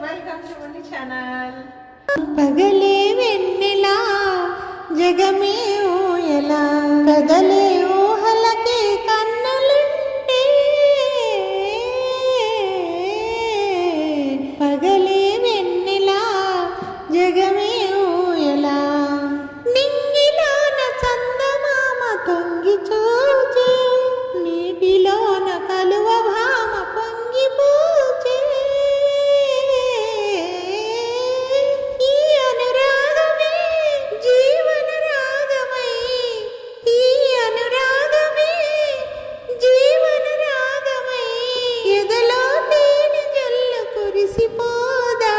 Welcome to money channel. పగలే వెన్నెలా జగమే ఊయలా కదలే ఊహలకే కన్నులుంటే పగలే వెన్నెలా జగమే ఊయలా నింగిలోన చందమామ తొంగి చూచే నీటిలోన కలువ భామ పొంగి పూచే ఈ అనురాగమే జీవన రాగమై ఈ అనురాగమే జీవన రాగమై ఎదలో తేనె జల్లు కురిసిపోదా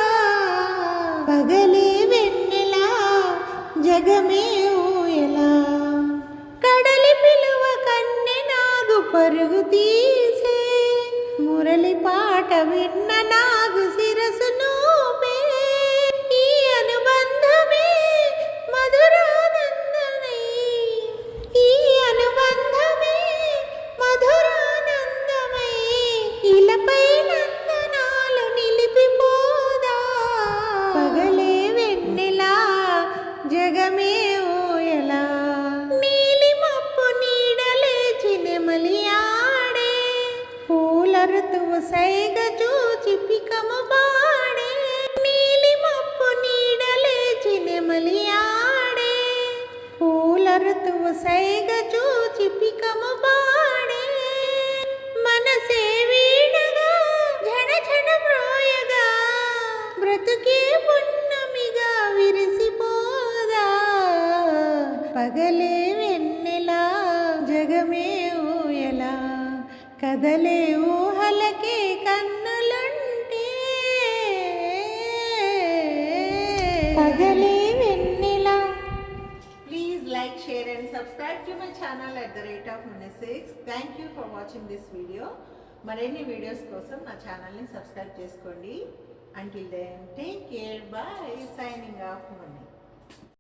పగలే వెన్నెలా జగమే ఊయలా కడలి పిలువ కన్నె నాగు పరుగు తీసే మురళి పాట విన్న నాగు శిరసు నూపే ఈ అనుబంధమే మధురానందమై ఈ అనుబంధమే మధురానందమై ఇలపై నందనాలు నిలిపిపోదా పగలే వెన్నెలా జగమే ఊయలా నీలి మప్పు నీడలేచి నెమలి ఆడే పూల ఋతువు సైగ చూచి పికము పాడే నీలి మప్పు నీడలేచి నెమలి ఆడే పూల ఋతువు సైగ చూచి పికము పాడే మనసే వీడగా ఝణ ఝణ మ్రోయగా బ్రతుకే పున్నమిగా విరిసిపోదా పగలే వెన్నెలా జగమే ఊయలా కదలే ఊహలకే కన్నులుంటే పగలే వెన్నెలా. Please like, share and subscribe to my channel @Munny6. Thank you for watching this video. మరిన్ని వీడియోస్ కోసం నా ఛానల్ని సబ్స్క్రైబ్ చేసుకోండి. Until then, take care. Bye. Signing off, Munny.